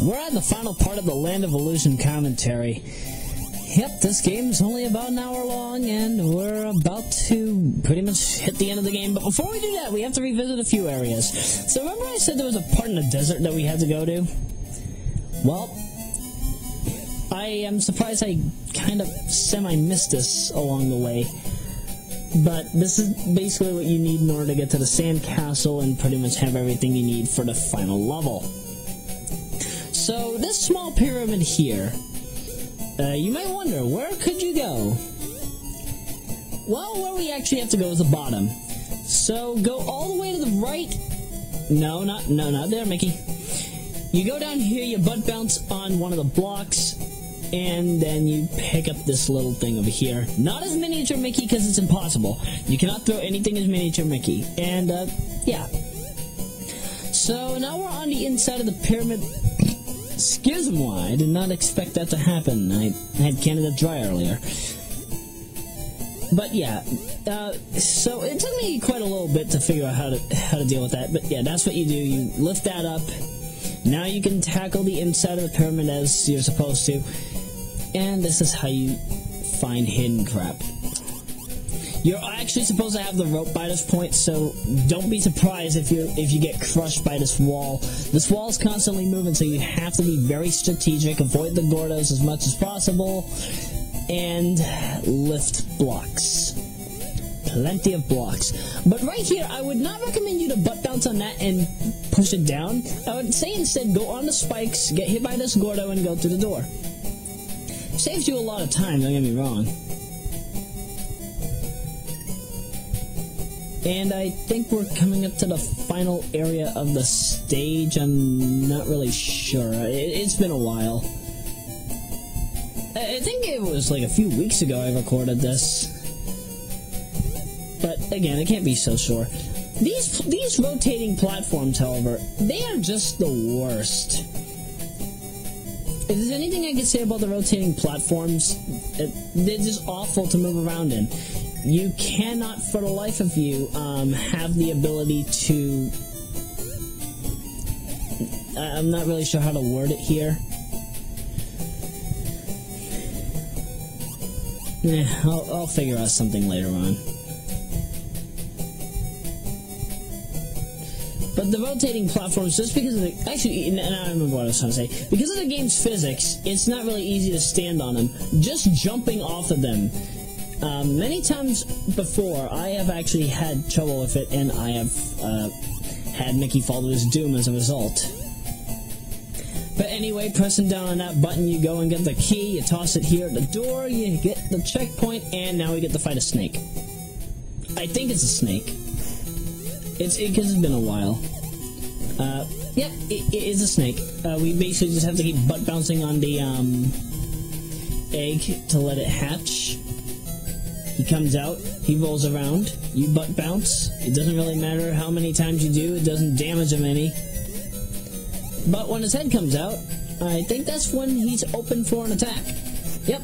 We're at the final part of the Land of Illusion commentary. Yep, this game's only about an hour long, and we're about to pretty much hit the end of the game. But before we do that, we have to revisit a few areas. So remember I said there was a part in the desert that we had to go to? Well, I am surprised I kind of semi-missed this along the way. But this is basically what you need in order to get to the sand castle and pretty much have everything you need for the final level. So this small pyramid here, you might wonder, where could you go? Well, where we actually have to go is the bottom. So go all the way to the right. No, not there, Mickey. You go down here, you butt bounce on one of the blocks, and then you pick up this little thing over here. Not as miniature Mickey, because it's impossible. You cannot throw anything as miniature Mickey. And, yeah. So now we're on the inside of the pyramid. Excuse me, I did not expect that to happen. I had Canada Dry earlier. But yeah, so it took me quite a little bit to figure out how to deal with that. But yeah, that's what you do. You lift that up. Now you can tackle the inside of the pyramid as you're supposed to. And this is how you find hidden crap. You're actually supposed to have the rope by this point, so don't be surprised if you get crushed by this wall. This wall is constantly moving, so you have to be very strategic. Avoid the Gordos as much as possible, and lift blocks. Plenty of blocks. But right here, I would not recommend you to butt bounce on that and push it down. I would say instead go on the spikes, get hit by this Gordo, and go through the door. Saves you a lot of time, don't get me wrong. And I think we're coming up to the final area of the stage. I'm not really sure. It's been a while. I think it was like a few weeks ago I recorded this. But again, I can't be so sure. These rotating platforms, however, they are just the worst. If there's anything I can say about the rotating platforms, they're just awful to move around in. You cannot, for the life of you, have the ability to... I'm not really sure how to word it here. I'll figure out something later on. But the rotating platforms, just because of the... Actually, now I remember what I was trying to say. Because of the game's physics, it's not really easy to stand on them. Just jumping off of them... many times before, I have actually had trouble with it, and I have had Mickey fall to his doom as a result. But anyway, pressing down on that button, you go and get the key, you toss it here at the door, you get the checkpoint, and now we get to fight a snake. I think it's a snake. Because it's been a while. Yep, it is a snake. We basically just have to keep butt bouncing on the egg to let it hatch. He comes out, he rolls around, you butt bounce. It doesn't really matter how many times you do, it doesn't damage him any. But when his head comes out, I think that's when he's open for an attack. Yep.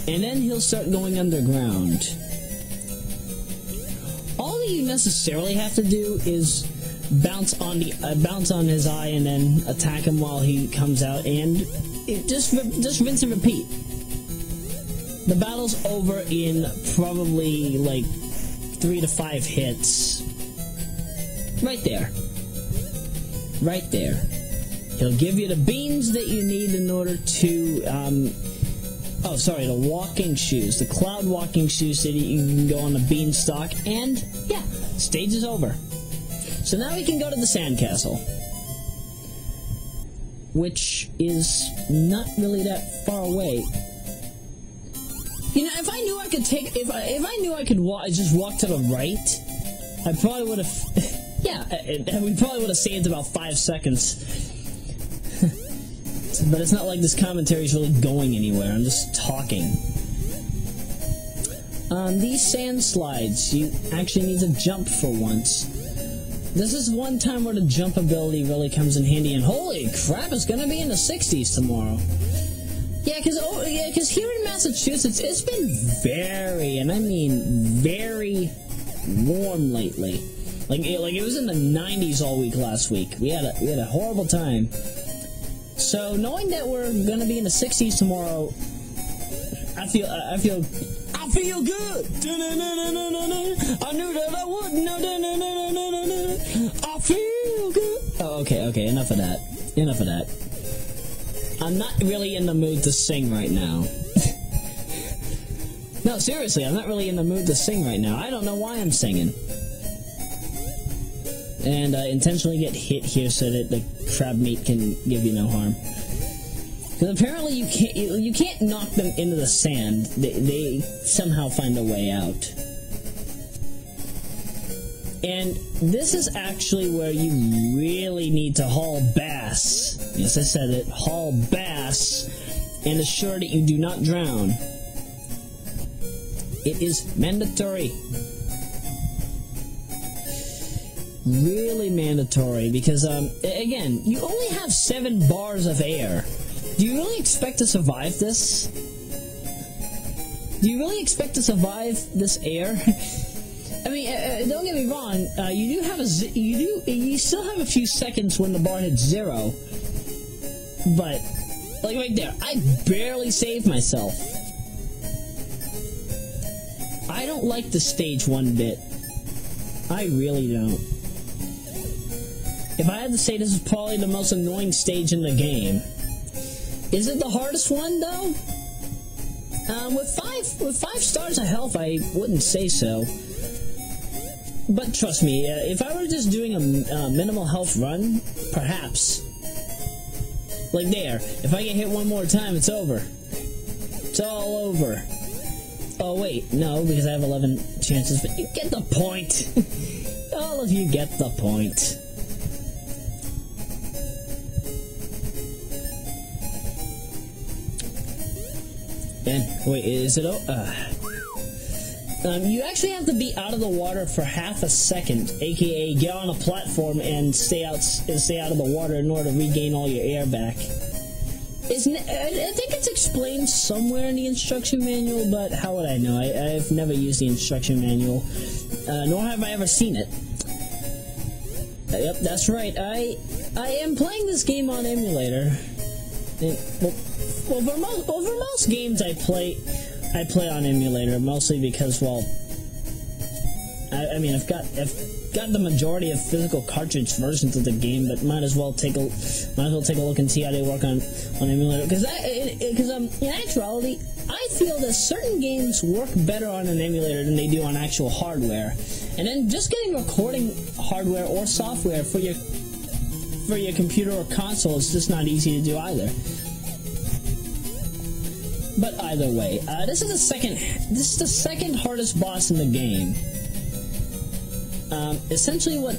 And then he'll start going underground. All that you necessarily have to do is bounce on his eye and then attack him while he comes out, and just rinse and repeat. The battle's over in probably like 3 to 5 hits. Right there. Right there. He'll give you the beans that you need in order to, the walking shoes. The cloud walking shoes so that you can go on the beanstalk, and, yeah, stage is over. So now we can go to the sandcastle, which is not really that far away. You know, if I knew I could take, if I knew I could just walk to the right, I probably would have, yeah, we probably would have saved about 5 seconds. But it's not like this commentary is really going anywhere. I'm just talking. On these sand slides, you actually need to jump for once. This is one time where the jump ability really comes in handy, and holy crap, it's gonna be in the 60s tomorrow. Yeah, because here in Massachusetts, it's been very, and I mean very, warm lately. Like it was in the 90s all week last week. We had a horrible time. So knowing that we're gonna be in the 60s tomorrow, I feel good. I knew that I would. I feel good. Oh, okay. Enough of that. I'm not really in the mood to sing right now. No, seriously, I'm not really in the mood to sing right now. I don't know why I'm singing. And I intentionally get hit here so that the crab meat can give you no harm. Because apparently you can't knock them into the sand. They somehow find a way out. And this is actually where you really need to haul bass. Yes, I said it. Haul bass and assure that you do not drown. It is mandatory. Really mandatory, because, again, you only have 7 bars of air. Do you really expect to survive this? Do you really expect to survive this air? I mean, don't get me wrong, you still have a few seconds when the bar hits 0. But, like right there, I barely saved myself. I don't like the stage one bit. I really don't. If I had to say, this is probably the most annoying stage in the game. Is it the hardest one, though? With five stars of health, I wouldn't say so. But trust me, if I were just doing a minimal health run, perhaps. Like there, if I get hit one more time, it's over. It's all over. Oh wait, no, because I have 11 chances, but you get the point. All of you get the point. And, wait, is it... you actually have to be out of the water for half a second, aka get on a platform and stay out of the water in order to regain all your air back. I think it's explained somewhere in the instruction manual, but how would I know? I've never used the instruction manual, nor have I ever seen it. Yep, that's right. I am playing this game on emulator. And, well, for most games I play on emulator, mostly because, well, I mean, I've got the majority of physical cartridge versions of the game, but might as well take a look and see how they work on emulator. Because in actuality, I feel that certain games work better on an emulator than they do on actual hardware. And then just getting recording hardware or software for your computer or console is just not easy to do either. But either way, this is the second hardest boss in the game. Essentially, what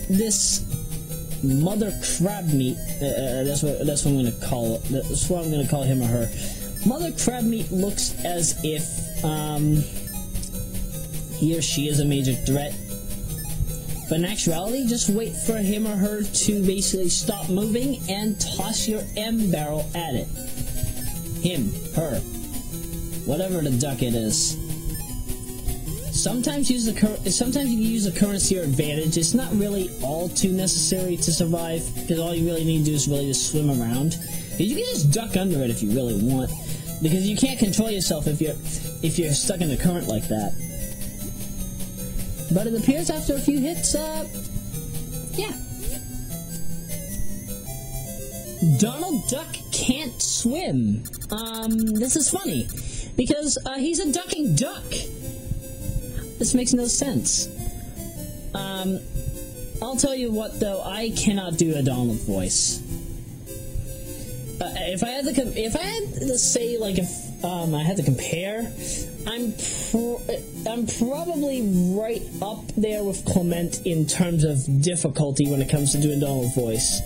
this mother crab meat, that's what I'm gonna call it. That's what I'm gonna call him or her. Mother crab meat looks as if he or she is a major threat. But in actuality, just wait for him or her to basically stop moving and toss your M barrel at it. Him, her, whatever the duck it is. Sometimes you can use the currency or advantage. It's not really all too necessary to survive, because all you really need to do is really just swim around. You can just duck under it if you really want, because you can't control yourself if you're stuck in the current like that. But it appears after a few hits, yeah. Donald Duck can't swim. This is funny, because he's a ducking duck. This makes no sense. I'll tell you what, though, I cannot do a Donald voice. If I had to say, like, if I had to compare, I'm probably right up there with Clement in terms of difficulty when it comes to doing Donald voice.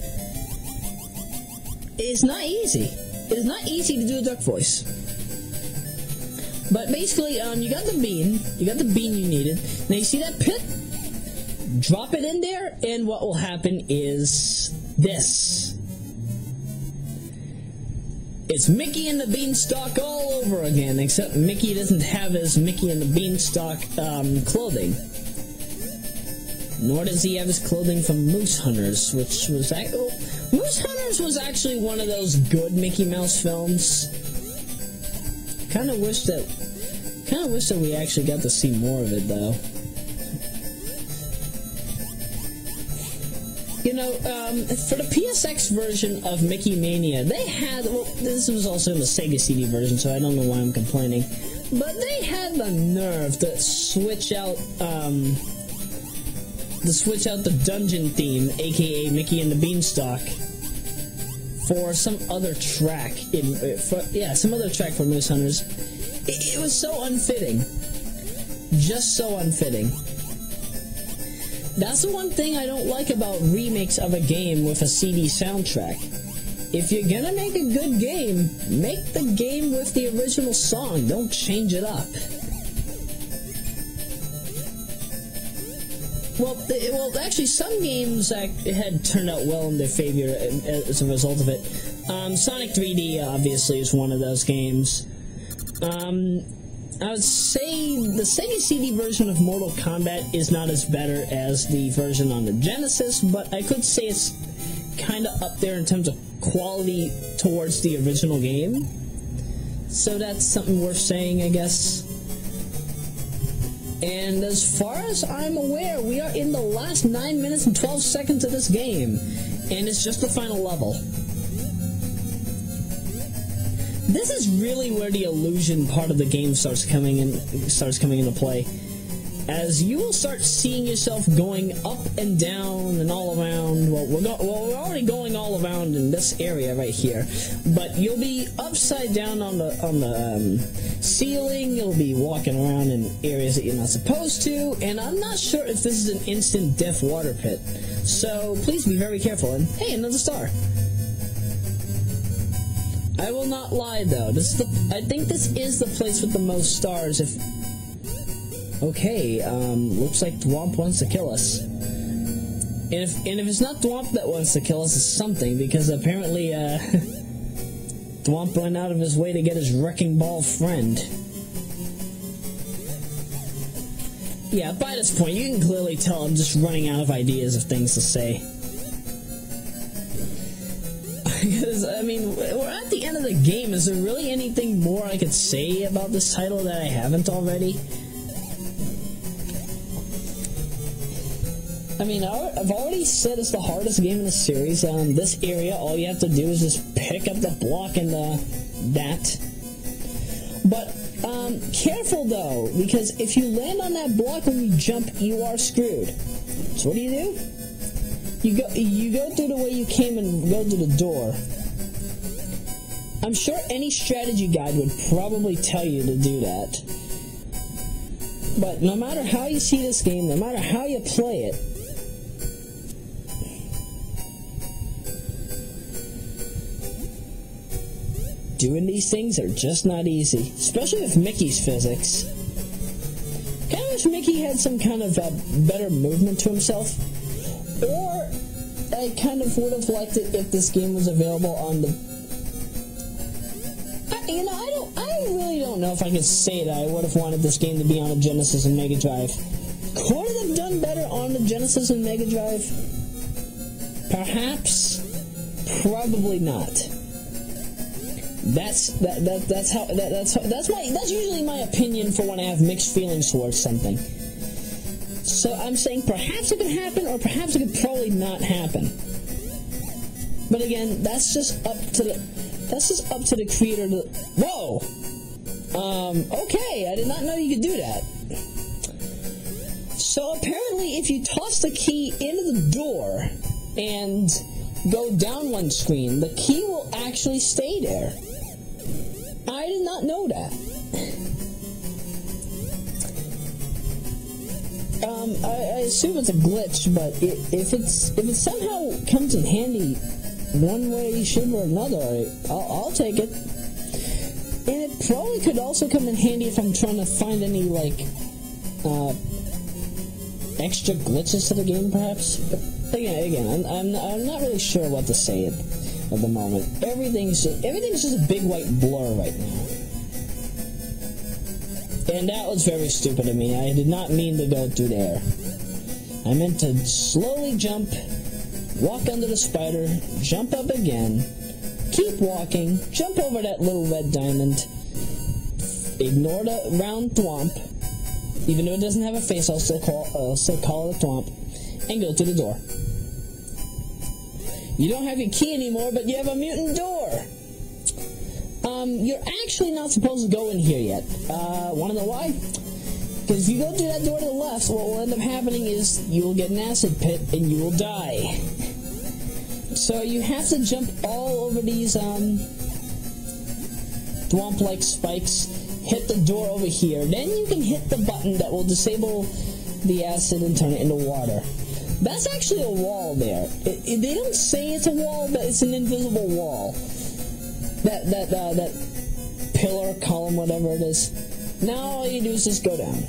It's not easy. It's not easy to do a duck voice. But basically, you got the bean. You got the bean you needed. Now you see that pit? Drop it in there, and what will happen is this. It's Mickey and the Beanstalk all over again, except Mickey doesn't have his Mickey and the Beanstalk clothing. Nor does he have his clothing from Moose Hunters, which was... Moose Hunters was actually one of those good Mickey Mouse films. Kinda wish that we actually got to see more of it, though. You know, for the PSX version of Mickey Mania, they had... Well, this was also in the Sega CD version, so I don't know why I'm complaining. But they had the nerve to switch out the dungeon theme, aka Mickey and the Beanstalk, for some other track some other track for Moose Hunters. It was so unfitting. Just so unfitting. That's the one thing I don't like about remakes of a game with a CD soundtrack. If you're gonna make a good game, make the game with the original song. Don't change it up. Well, actually, some games had turned out well in their favor as a result of it. Sonic 3D, obviously, is one of those games. I would say the Sega CD version of Mortal Kombat is not as better as the version on the Genesis, but I could say it's kind of up there in terms of quality towards the original game. So that's something worth saying, I guess. And as far as I'm aware, we are in the last 9 minutes and 12 seconds of this game, and it's just the final level. This is really where the illusion part of the game starts coming into play, as you will start seeing yourself going up and down and all around. Well, we're already going all around in this area right here, but you'll be upside down on the ceiling. You'll be walking around in areas that you're not supposed to, and I'm not sure if this is an instant death water pit. So please be very careful. And hey, another star. I will not lie, though. I think this is the place with the most stars. Okay, looks like Thwomp wants to kill us. And if it's not Thwomp that wants to kill us, it's something, because apparently, Thwomp went out of his way to get his wrecking ball friend. Yeah, by this point, you can clearly tell I'm just running out of ideas of things to say. Because, I mean, we're at the end of the game. Is there really anything more I could say about this title that I haven't already? I mean, I've already said it's the hardest game in the series. This area, all you have to do is just pick up the block and that. But, careful though, because if you land on that block when you jump, you are screwed. So what do? You go through the way you came and go through the door. I'm sure any strategy guide would probably tell you to do that. But no matter how you see this game, no matter how you play it, doing these things are just not easy. Especially with Mickey's physics. Kind of wish Mickey had some kind of better movement to himself. Or, I kind of would have liked it if this game was available on the... I really don't know if I can say that I would have wanted this game to be on a Genesis and Mega Drive. Could it have done better on the Genesis and Mega Drive? Perhaps. Probably not. That's usually my opinion for when I have mixed feelings towards something. So I'm saying perhaps it could happen, or perhaps it could probably not happen. But again, that's just up to the creator to... Whoa! Okay, I did not know you could do that. So apparently if you toss the key into the door and go down one screen, the key will actually stay there. I did not know that. I assume it's a glitch, but if it somehow comes in handy one way, shape, or another, I'll take it. And it probably could also come in handy if I'm trying to find any, like, extra glitches to the game, perhaps. But again, I'm not really sure what to say at the moment. Everything's just a big white blur right now. And that was very stupid of me. I did not mean to go through there. I meant to slowly jump, walk under the spider, jump up again, keep walking, jump over that little red diamond, ignore the round thwomp, even though it doesn't have a face, I'll still call it a thwomp, and go to the door. You don't have your key anymore, but you have a mutant door. You're actually not supposed to go in here yet. Wanna know why? Because if you go through that door to the left, what will end up happening is you will get an acid pit and you will die. So you have to jump all over these thwomp-like spikes, hit the door over here, then you can hit the button that will disable the acid and turn it into water. That's actually a wall there. They don't say it's a wall, but it's an invisible wall. That pillar, column, whatever it is. Now all you do is just go down.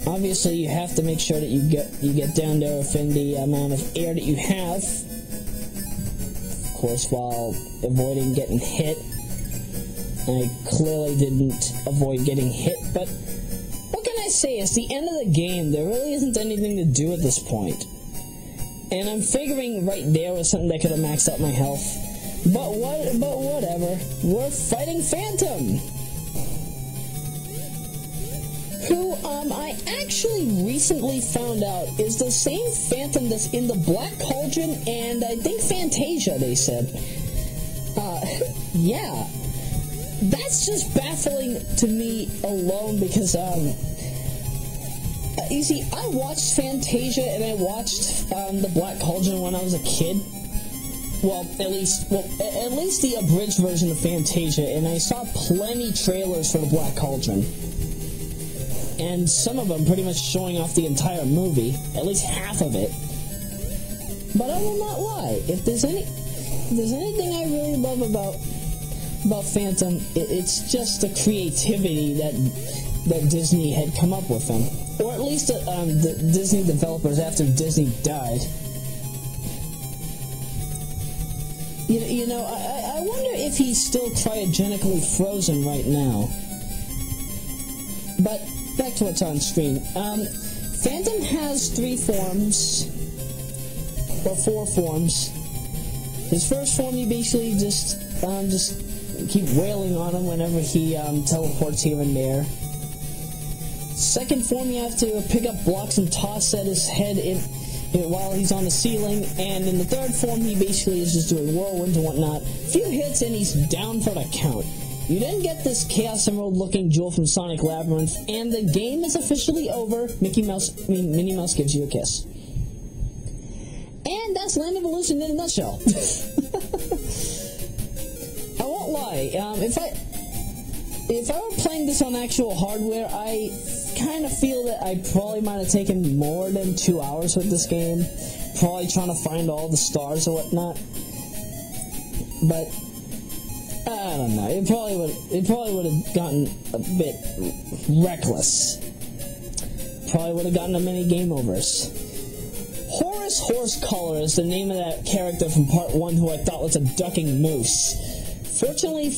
Obviously, you have to make sure that you get down there within the amount of air that you have. Of course, while avoiding getting hit. I clearly didn't avoid getting hit, but what can I say? It's the end of the game. There really isn't anything to do at this point. And I'm figuring right there was something that could have maxed out my health. But whatever. We're fighting Phantom, who I actually recently found out is the same Phantom that's in the Black Cauldron and I think Fantasia, they said. Yeah. That's just baffling to me alone because, you see, I watched Fantasia and I watched the Black Cauldron when I was a kid. Well, at least the abridged version of Fantasia, and I saw plenty trailers for the Black Cauldron. And some of them pretty much showing off the entire movie, at least half of it. But I will not lie, if there's anything I really love about Phantom, it's just the creativity that Disney had come up with him. Or at least the Disney developers after Disney died. You know, I wonder if he's still cryogenically frozen right now. But back to what's on screen. Phantom has 3 forms, or 4 forms. His first form, you basically just keep wailing on him whenever he teleports here and there. Second form, you have to pick up blocks and toss at his head while he's on the ceiling, and in the third form, he basically is just doing whirlwinds and whatnot. Few hits, and he's down for the count. You then get this Chaos Emerald-looking jewel from Sonic Labyrinth, and the game is officially over. Minnie Mouse gives you a kiss. And that's Land Evolution in a nutshell. I won't lie. If I were playing this on actual hardware, I kind of feel that I probably might have taken more than 2 hours with this game, probably trying to find all the stars or whatnot. But I don't know. It probably would have gotten a bit reckless. Probably would have gotten a many game overs. Horace Horsecollar is the name of that character from Part 1 who I thought was a ducking moose. Fortunately,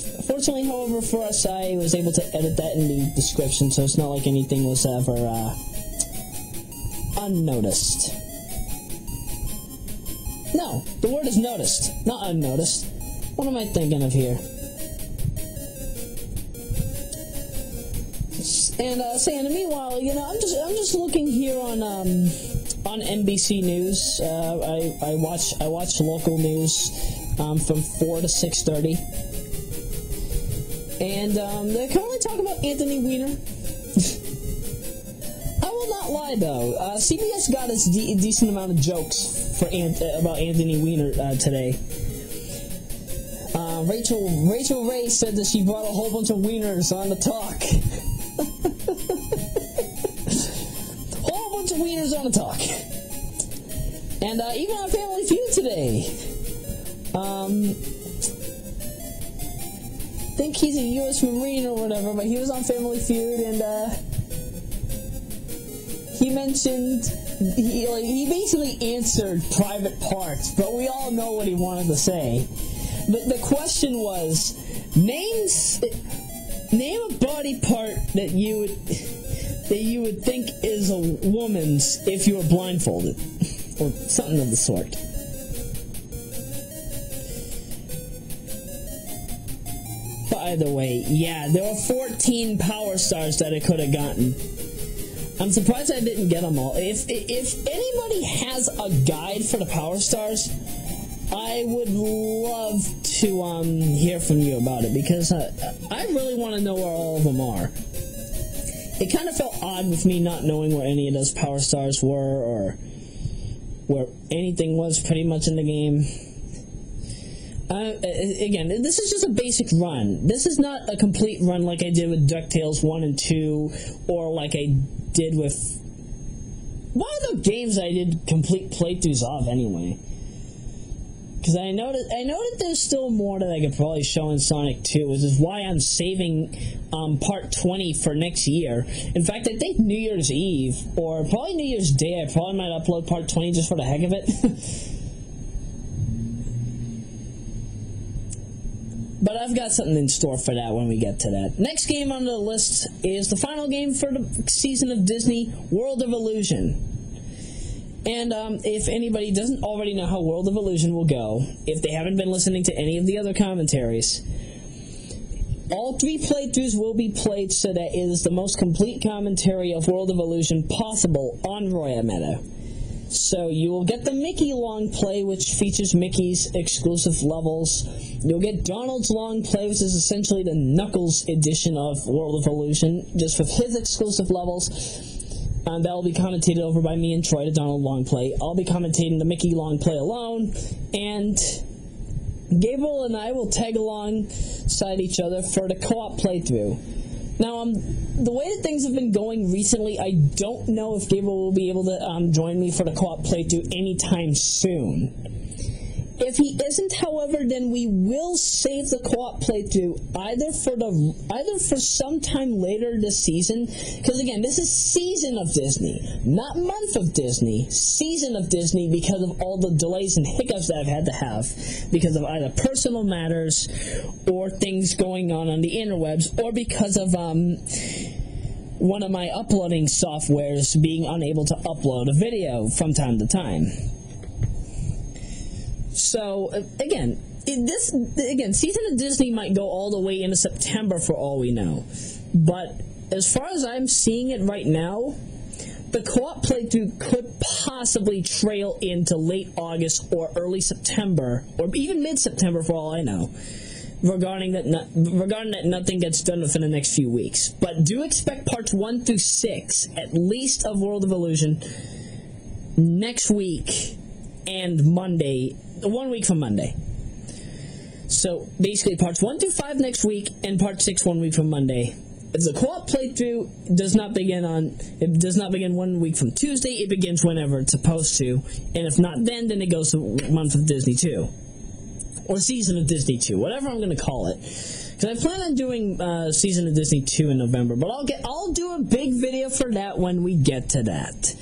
however, for us, I was able to edit that in the description, so it's not like anything was ever unnoticed. No, the word is noticed, not unnoticed. What am I thinking of here? And saying, meanwhile, you know, I'm just looking here on NBC News. I watch local news from 4 to 6:30. And they're currently talking about Anthony Weiner. I will not lie, though. CBS got us a decent amount of jokes about Anthony Weiner today. Rachel Ray said that she brought a whole bunch of wieners on the talk. Whole bunch of wieners on the talk. And even on Family Feud today. I think he's a U.S. Marine or whatever, but he was on Family Feud, and he mentioned, he basically answered private parts, but we all know what he wanted to say. But the question was, name a body part that you that you would think is a woman's if you were blindfolded, or something of the sort. By the way, yeah, there were 14 power stars that I could have gotten. I'm surprised I didn't get them all. If anybody has a guide for the power stars, I would love to hear from you about it, because I really want to know where all of them are. It kind of felt odd with me not knowing where any of those power stars were, or where anything was pretty much in the game. Again, this is just a basic run. This is not a complete run like I did with DuckTales 1 and 2, or like I did with one of the games I did complete playthroughs of anyway. Because I know that there's still more that I could probably show in Sonic 2, which is why I'm saving Part 20 for next year. In fact, I think New Year's Eve, or probably New Year's Day, I probably might upload Part 20 just for the heck of it. But I've got something in store for that when we get to that. Next game on the list is the final game for the season of Disney, World of Illusion. And if anybody doesn't already know how World of Illusion will go, if they haven't been listening to any of the other commentaries, all 3 playthroughs will be played so that it is the most complete commentary of World of Illusion possible on Royameadow. So you will get the Mickey long play, which features Mickey's exclusive levels. You'll get Donald's long play, which is essentially the Knuckles edition of World of Illusion, just with his exclusive levels. That will be commentated over by me and Troy, the Donald long play. I'll be commentating the Mickey long play alone, and Gabriel and I will tag alongside each other for the co-op playthrough. Now, the way that things have been going recently, I don't know if Gabriel will be able to join me for the co-op playthrough anytime soon. If he isn't, however, then we will save the co-op playthrough either for sometime later this season, because again, this is Season of Disney, not Month of Disney, Season of Disney, because of all the delays and hiccups that I've had to have because of either personal matters or things going on the interwebs, or because of one of my uploading softwares being unable to upload a video from time to time. So, again, Season of Disney might go all the way into September for all we know. But as far as I'm seeing it right now, the co-op playthrough could possibly trail into late August or early September, or even mid-September for all I know, regarding that nothing gets done within the next few weeks. But do expect parts 1 through 6, at least, of World of Illusion next week and Monday. 1 week from Monday. So basically parts 1 through 5 next week, and part 6 1 week from Monday. If the co-op playthrough does not begin 1 week from Tuesday, it begins whenever it's supposed to. And if not then it goes to Month of Disney 2. Or Season of Disney 2, whatever I'm gonna call it. Because I plan on doing Season of Disney 2 in November, but I'll do a big video for that when we get to that.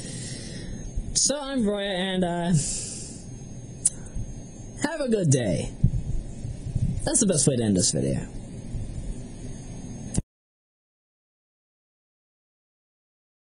So I'm Royan, and have a good day. That's the best way to end this video.